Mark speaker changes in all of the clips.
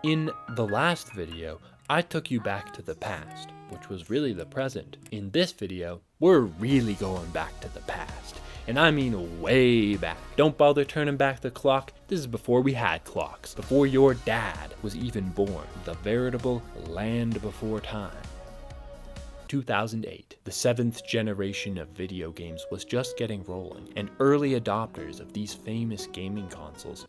Speaker 1: In the last video, I took you back to the past, which was really the present. In this video, we're really going back to the past. And I mean way back. Don't bother turning back the clock. This is before we had clocks. Before your dad was even born. The veritable land before time. 2008. The 7th generation of video games was just getting rolling, and early adopters of these famous gaming consoles,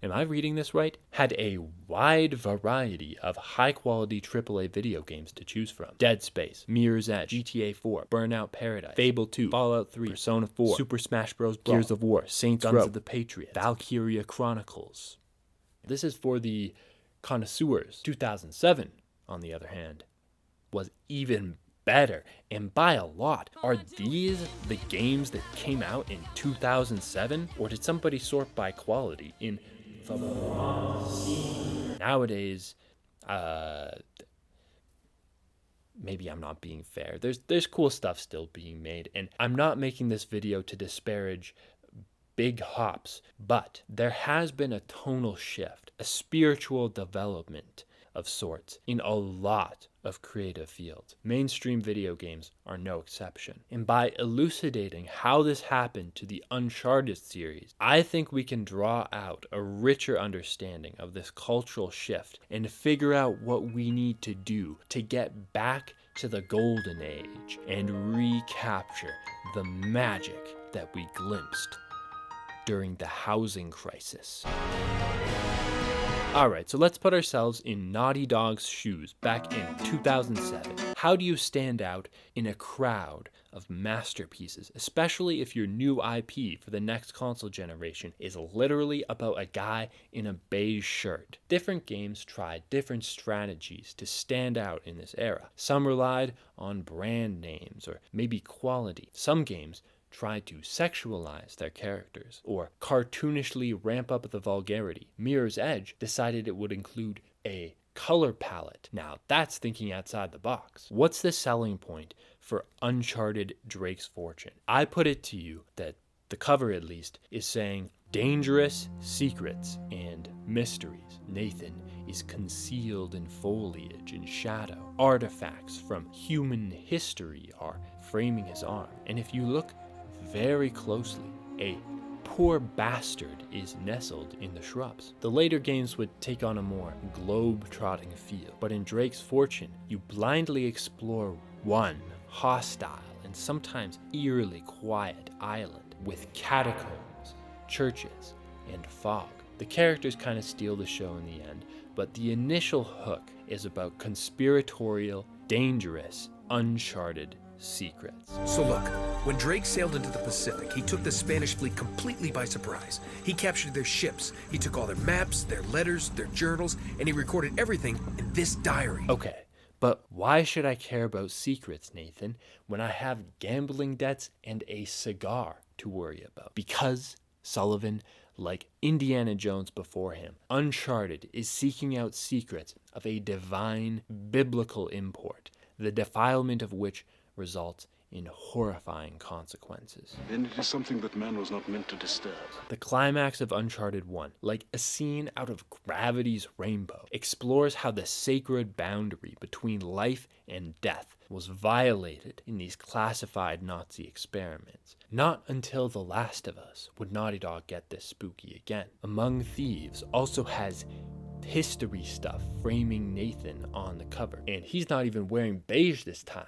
Speaker 1: am I reading this right? Had a wide variety of high-quality AAA video games to choose from. Dead Space, Mirror's Edge, GTA 4, Burnout Paradise, Fable 2, Fallout 3, Persona 4, Super Smash Bros. Gears of War, Saints Row, Guns of the Patriot, Valkyria Chronicles. This is for the connoisseurs. 2007, on the other hand, was even better, and by a lot. Are these the games that came out in 2007, or did somebody sort by quality in the nowadays? Maybe I'm not being fair. There's cool stuff still being made, and I'm not making this video to disparage big hops, but there has been a tonal shift, a spiritual development of sorts in a lot of creative fields. Mainstream video games are no exception. And by elucidating how this happened to the Uncharted series, I think we can draw out a richer understanding of this cultural shift and figure out what we need to do to get back to the golden age and recapture the magic that we glimpsed during the housing crisis. Alright, so let's put ourselves in Naughty Dog's shoes back in 2007. How do you stand out in a crowd of masterpieces, especially if your new IP for the next console generation is literally about a guy in a beige shirt? Different games tried different strategies to stand out in this era. Some relied on brand names or maybe quality. Some games tried to sexualize their characters or cartoonishly ramp up the vulgarity. Mirror's Edge decided it would include a color palette. Now that's thinking outside the box. What's the selling point for Uncharted Drake's Fortune? I put it to you that the cover, at least, is saying dangerous secrets and mysteries. Nathan is concealed in foliage and shadow. Artifacts from human history are framing his arm. And if you look very closely, a poor bastard is nestled in the shrubs. The later games would take on a more globe-trotting feel, but in Drake's Fortune, you blindly explore one hostile and sometimes eerily quiet island with catacombs, churches, and fog. The characters kind of steal the show in the end, but the initial hook is about conspiratorial, dangerous, uncharted secrets.
Speaker 2: So look, when Drake sailed into the Pacific, he took the Spanish fleet completely by surprise. He captured their ships, he took all their maps, their letters, their journals, and he recorded everything in this diary.
Speaker 1: Okay, but why should I care about secrets, Nathan, when I have gambling debts and a cigar to worry about? Because, Sullivan, like Indiana Jones before him, Uncharted is seeking out secrets of a divine, biblical import, the defilement of which results in horrifying consequences.
Speaker 3: And it is something that man was not meant to disturb.
Speaker 1: The climax of Uncharted 1, like a scene out of Gravity's Rainbow, explores how the sacred boundary between life and death was violated in these classified Nazi experiments. Not until The Last of Us would Naughty Dog get this spooky again. Among Thieves also has history stuff framing Nathan on the cover, and he's not even wearing beige this time.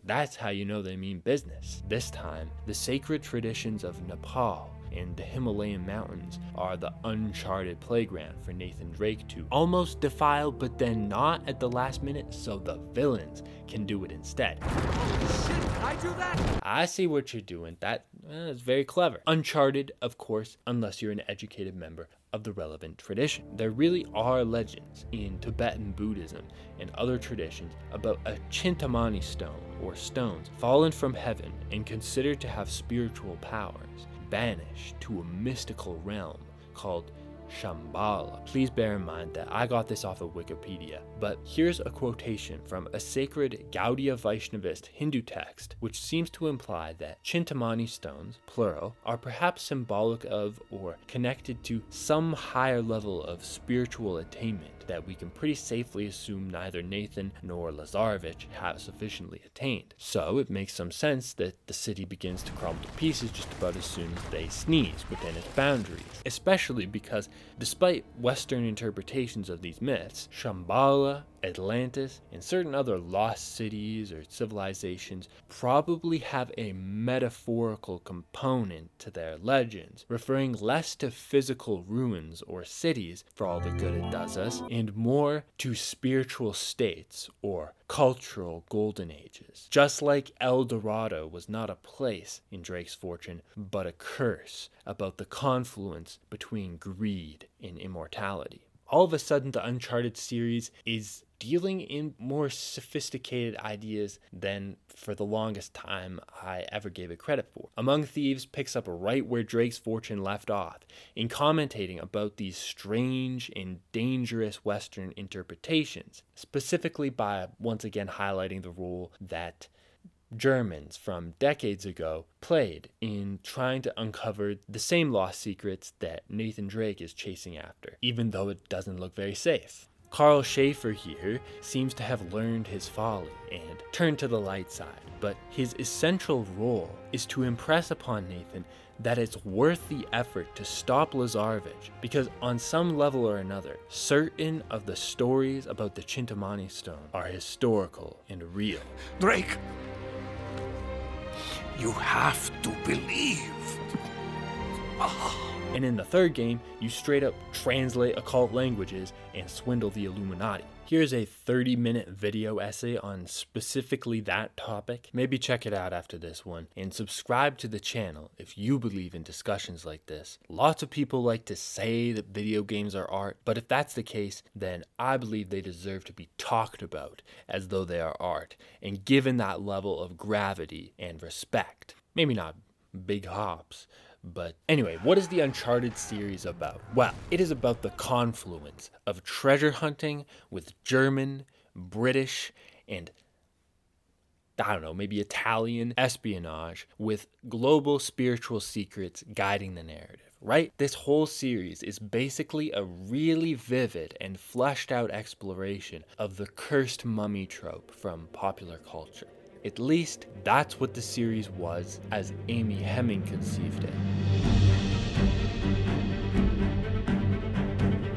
Speaker 1: That's how you know they mean business. This time, the sacred traditions of Nepal and the Himalayan mountains are the uncharted playground for Nathan Drake to almost defile, but then not at the last minute, so the villains can do it instead.
Speaker 2: Shit, did I do that?
Speaker 1: I see what you're doing. That is very clever. Uncharted, of course, unless you're an educated member of the relevant tradition. There really are legends in Tibetan Buddhism and other traditions about a Chintamani stone, or stones, fallen from heaven and considered to have spiritual powers, banished to a mystical realm called Shambhala. Please bear in mind that I got this off of Wikipedia, but here's a quotation from a sacred Gaudiya Vaishnavist Hindu text, which seems to imply that Chintamani stones, plural, are perhaps symbolic of or connected to some higher level of spiritual attainment that we can pretty safely assume neither Nathan nor Lazarevich have sufficiently attained. So it makes some sense that the city begins to crumble to pieces just about as soon as they sneeze within its boundaries, especially because despite Western interpretations of these myths, Shambhala, Atlantis, and certain other lost cities or civilizations probably have a metaphorical component to their legends, referring less to physical ruins or cities for all the good it does us, and more to spiritual states or cultural golden ages. Just like El Dorado was not a place in Drake's fortune, but a curse about the confluence between greed and immortality. All of a sudden, the Uncharted series is dealing in more sophisticated ideas than for the longest time I ever gave it credit for. Among Thieves picks up right where Drake's fortune left off, in commentating about these strange and dangerous Western interpretations, specifically by once again highlighting the role that Germans from decades ago played in trying to uncover the same lost secrets that Nathan Drake is chasing after, even though it doesn't look very safe. Carl Schaefer here seems to have learned his folly and turned to the light side, but his essential role is to impress upon Nathan that it's worth the effort to stop Lazarevich, because on some level or another, certain of the stories about the Chintamani stone are historical and real.
Speaker 4: Drake, you have to believe.
Speaker 1: And in the third game, you straight up translate occult languages and swindle the Illuminati. Here's a 30-minute video essay on specifically that topic. Maybe check it out after this one, and subscribe to the channel if you believe in discussions like this. Lots of people like to say that video games are art, but if that's the case, then I believe they deserve to be talked about as though they are art, and given that level of gravity and respect. Maybe not big hops. But anyway, what is the Uncharted series about? Well, it is about the confluence of treasure hunting with German, British, and I don't know, maybe Italian espionage with global spiritual secrets guiding the narrative, right? This whole series is basically a really vivid and fleshed out exploration of the cursed mummy trope from popular culture. At least, that's what the series was as Amy Hemming conceived it.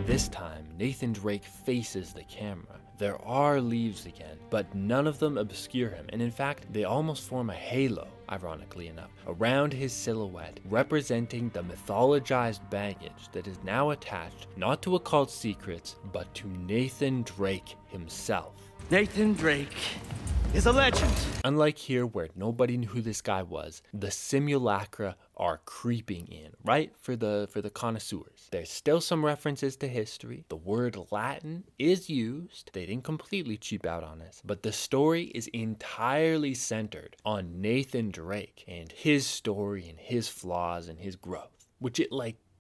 Speaker 1: This time, Nathan Drake faces the camera. There are leaves again, but none of them obscure him, and in fact, they almost form a halo, ironically enough, around his silhouette, representing the mythologized baggage that is now attached not to occult secrets, but to Nathan Drake himself.
Speaker 4: Nathan Drake is a legend.
Speaker 1: Unlike here, where nobody knew who this guy was, the simulacra are creeping in, right? For the connoisseurs. There's still some references to history. The word Latin is used. They didn't completely cheap out on us. But the story is entirely centered on Nathan Drake and his story and his flaws and his growth, which it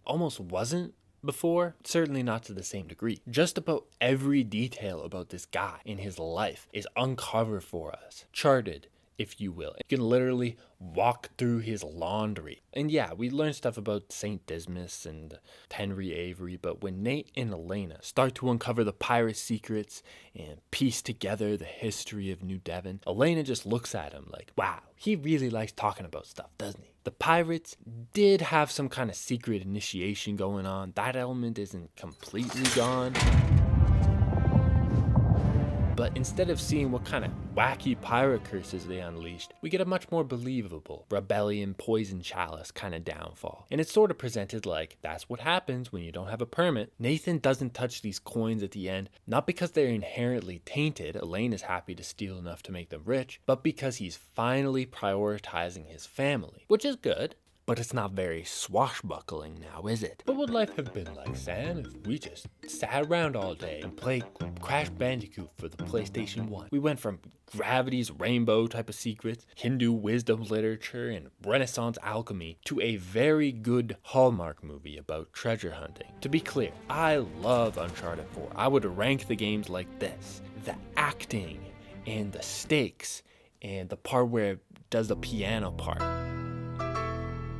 Speaker 1: almost wasn't before, certainly not to the same degree. Just about every detail about this guy in his life is uncovered for us, charted, if you will. You can literally walk through his laundry. And yeah, we learn stuff about St. Dismas and Henry Avery, but when Nate and Elena start to uncover the pirate secrets and piece together the history of New Devon, Elena just looks at him like, wow, he really likes talking about stuff, doesn't he? The pirates did have some kind of secret initiation going on. That element isn't completely gone. But instead of seeing what kind of wacky pirate curses they unleashed, we get a much more believable rebellion, poison chalice kind of downfall. And it's sort of presented like that's what happens when you don't have a permit. Nathan doesn't touch these coins at the end, not because they're inherently tainted, Elaine is happy to steal enough to make them rich, but because he's finally prioritizing his family, which is good. But it's not very swashbuckling now, is it? What would life have been like, Sam, if we just sat around all day and played Crash Bandicoot for the PlayStation 1? We went from Gravity's Rainbow type of secrets, Hindu wisdom literature, and Renaissance alchemy to a very good Hallmark movie about treasure hunting. To be clear, I love Uncharted 4. I would rank the games like this. The acting and the stakes and the part where it does the piano part.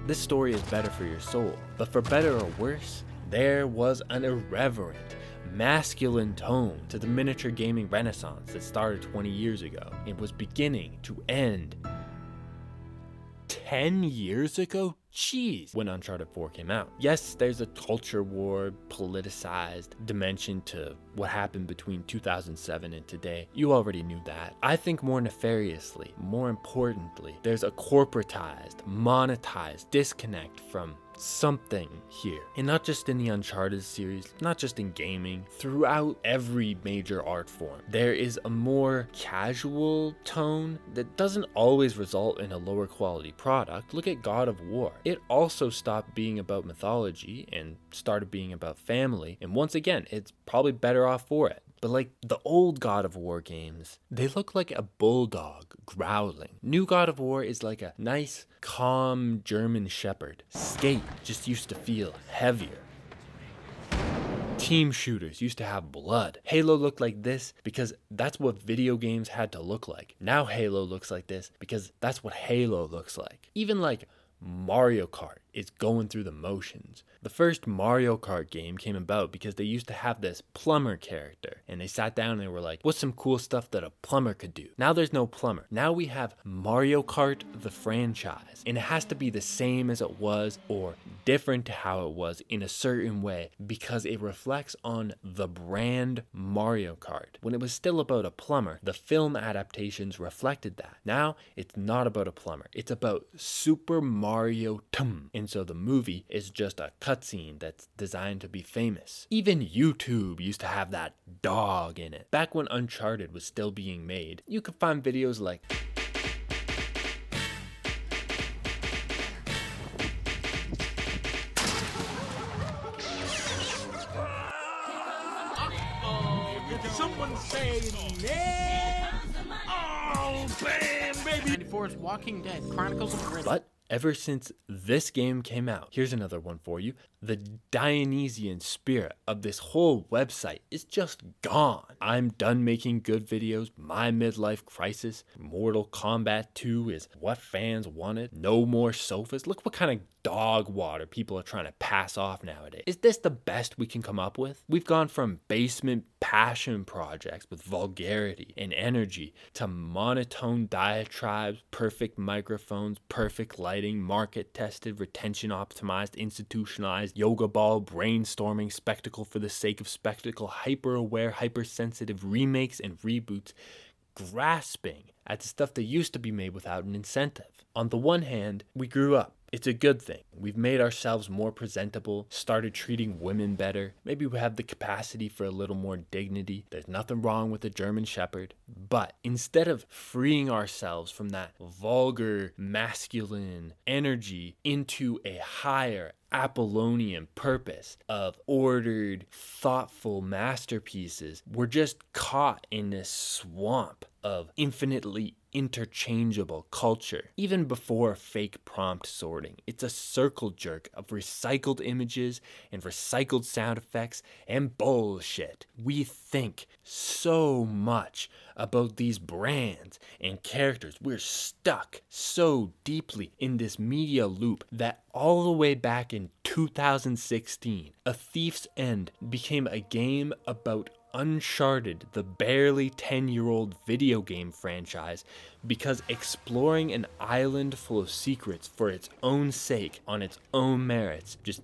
Speaker 1: This story is better for your soul, but for better or worse, there was an irreverent, masculine tone to the miniature gaming renaissance that started 20 years ago. It was beginning to end 10 years ago? Jeez, when Uncharted 4 came out. Yes, there's a culture war, politicized dimension to what happened between 2007 and today. You already knew that. I think more nefariously, more importantly, there's a corporatized, monetized disconnect from something here. And not just in the Uncharted series, not just in gaming, throughout every major art form. There is a more casual tone that doesn't always result in a lower quality product. Look at God of War. It also stopped being about mythology and started being about family. And once again, it's probably better off for it. But like the old God of War games, they look like a bulldog growling. New God of War is like a nice, calm German shepherd. Skate just used to feel heavier. Team shooters used to have blood. Halo looked like this because that's what video games had to look like. Now Halo looks like this because that's what Halo looks like. Even like Mario Kart is going through the motions. The first Mario Kart game came about because they used to have this plumber character, and they sat down and they were like, what's some cool stuff that a plumber could do? Now there's no plumber. Now we have Mario Kart the franchise, and it has to be the same as it was or different to how it was in a certain way because it reflects on the brand Mario Kart. When it was still about a plumber, the film adaptations reflected that. Now it's not about a plumber. It's about Super Mario Tum. And so the movie is just a cutscene that's designed to be famous. Even YouTube used to have that dog in it. Back when Uncharted was still being made, you could find videos like
Speaker 4: Someone say next. Oh, bam, baby. 94's Walking Dead, Chronicles of Riddick.
Speaker 1: But ever since this game came out, here's another one for you. The Dionysian spirit of this whole website is just gone. I'm done making good videos. My midlife crisis. Mortal Kombat 2 is what fans wanted. No more sofas. Look what kind of dog water people are trying to pass off nowadays. Is this the best we can come up with? We've gone from basement passion projects with vulgarity and energy to monotone diatribes, perfect microphones, perfect lighting, market tested, retention optimized, institutionalized, yoga ball, brainstorming, spectacle for the sake of spectacle, hyper aware, hypersensitive remakes and reboots, grasping at the stuff that used to be made without an incentive. On the one hand, we grew up. It's a good thing. We've made ourselves more presentable, started treating women better. Maybe we have the capacity for a little more dignity. There's nothing wrong with a German Shepherd. But instead of freeing ourselves from that vulgar, masculine energy into a higher Apollonian purpose of ordered, thoughtful masterpieces, we're just caught in this swamp of infinitely interchangeable culture. Even before fake prompt sorting, it's a circle jerk of recycled images and recycled sound effects and bullshit. We think so much about these brands and characters. We're stuck so deeply in this media loop that all the way back in 2016, A Thief's End became a game about Uncharted, the barely 10-year-old video game franchise, because exploring an island full of secrets for its own sake, on its own merits, just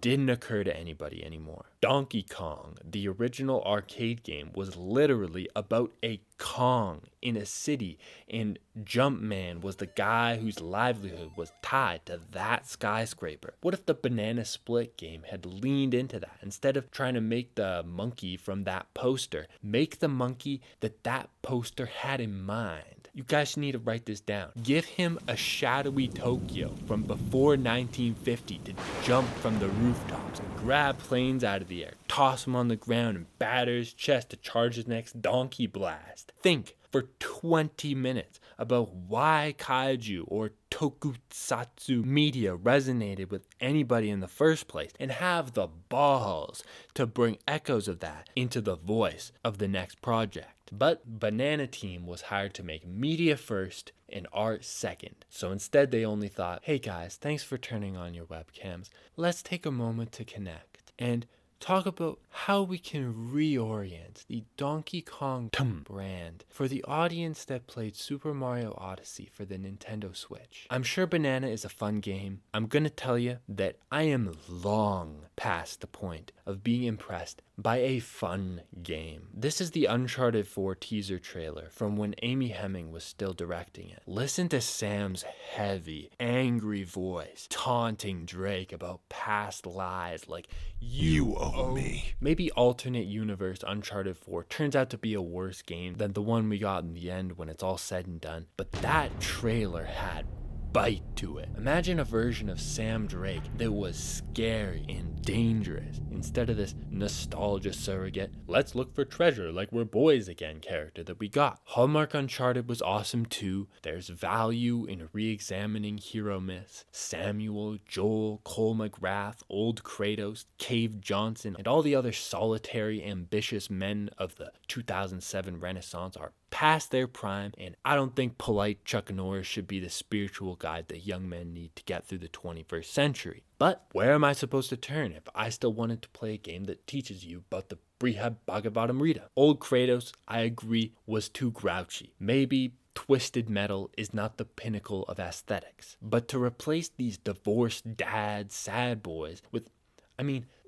Speaker 1: didn't occur to anybody anymore. Donkey Kong, the original arcade game, was literally about a Kong in a city, and Jumpman was the guy whose livelihood was tied to that skyscraper. What if the Banana Split game had leaned into that? Instead of trying to make the monkey from that poster, make the monkey that that poster had in mind. You guys need to write this down. Give him a shadowy Tokyo from before 1950 to jump from the rooftops and grab planes out of the air, toss him on the ground and batter his chest to charge his next donkey blast. Think for 20 minutes about why kaiju or tokusatsu media resonated with anybody in the first place, and have the balls to bring echoes of that into the voice of the next project. But Banana Team was hired to make media first and art second. So instead they only thought, hey guys, thanks for turning on your webcams. Let's take a moment to connect and talk about how we can reorient the Donkey Kong brand for the audience that played Super Mario Odyssey for the Nintendo Switch. I'm sure Banana is a fun game. I'm gonna tell you that I am long past the point of being impressed by a fun game. This is the Uncharted 4 teaser trailer from when Amy Hemming was still directing it. Listen to Sam's heavy, angry voice taunting Drake about past lies like, you owe me. Maybe alternate universe Uncharted 4 turns out to be a worse game than the one we got in the end when it's all said and done, but that trailer had bite to it. Imagine a version of Sam Drake that was scary and dangerous instead of this nostalgia surrogate, let's look for treasure like we're boys again character that we got. Hallmark Uncharted was awesome too. There's value in re-examining hero myths. Samuel, Joel, Cole McGrath, old Kratos, Cave Johnson, and all the other solitary, ambitious men of the 2007 Renaissance are past their prime, and I don't think polite Chuck Norris should be the spiritual guide that young men need to get through the 21st century. But where am I supposed to turn if I still wanted to play a game that teaches you about the Brihad Bhagavatamrita? Old Kratos, I agree, was too grouchy. Maybe twisted metal is not the pinnacle of aesthetics. But to replace these divorced dad sad boys with,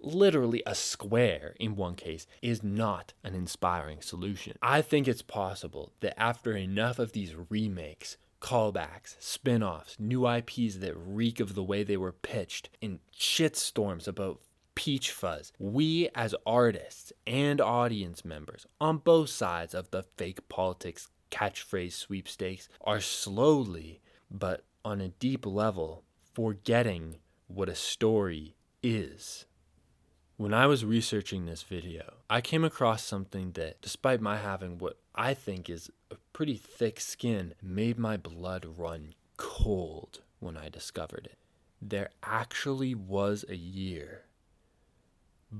Speaker 1: literally a square in one case is not an inspiring solution. I think it's possible that after enough of these remakes, callbacks, spin-offs, new IPs that reek of the way they were pitched, and shitstorms about peach fuzz, we as artists and audience members on both sides of the fake politics catchphrase sweepstakes are slowly, but on a deep level, forgetting what a story is. When I was researching this video, I came across something that, despite my having what I think is a pretty thick skin, made my blood run cold when I discovered it. There actually was a year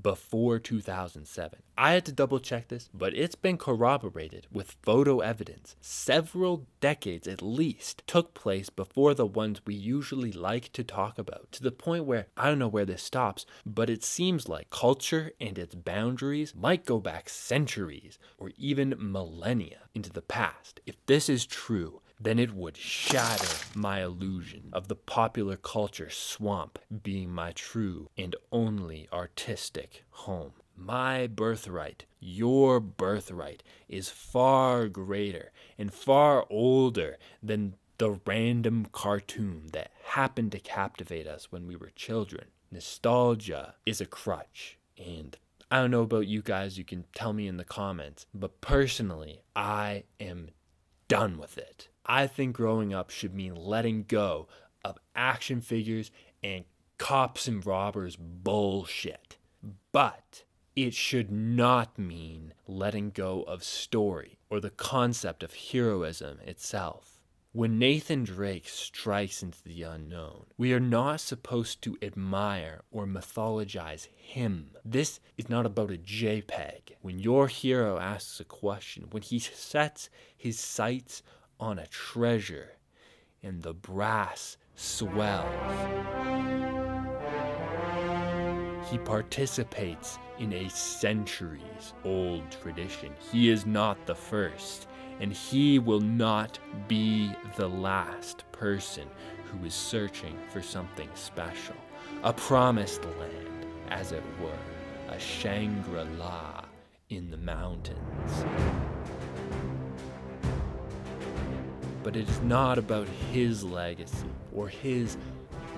Speaker 1: before 2007. I had to double check this, but it's been corroborated with photo evidence. Several decades at least took place before the ones we usually like to talk about, to the point where I don't know where this stops, but it seems like culture and its boundaries might go back centuries or even millennia into the past. If this is true, then it would shatter my illusion of the popular culture swamp being my true and only artistic home. My birthright, your birthright, is far greater and far older than the random cartoon that happened to captivate us when we were children. Nostalgia is a crutch, and I don't know about you guys, you can tell me in the comments, but personally, I am done with it. I think growing up should mean letting go of action figures and cops and robbers bullshit. But it should not mean letting go of story or the concept of heroism itself. When Nathan Drake strikes into the unknown, we are not supposed to admire or mythologize him. This is not about a JPEG. When your hero asks a question, when he sets his sights on a treasure and the brass swells, he participates in a centuries-old tradition. He is not the first, and he will not be the last person who is searching for something special. A promised land, as it were, a Shangri-La in the mountains. But it is not about his legacy or his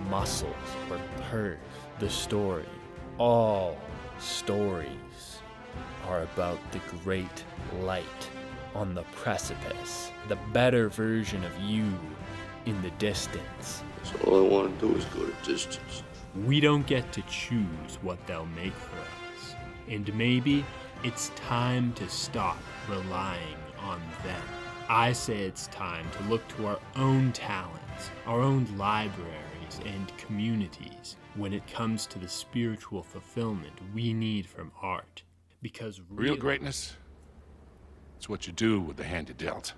Speaker 1: muscles or hers. The story, all stories, are about the great light on the precipice, the better version of you in the distance.
Speaker 5: So all I want to do is go the distance.
Speaker 1: We don't get to choose what they'll make for us. And maybe it's time to stop relying on them. I say it's time to look to our own talents, our own libraries and communities when it comes to the spiritual fulfillment we need from art. Because
Speaker 6: real greatness, it's what you do with the hand you dealt.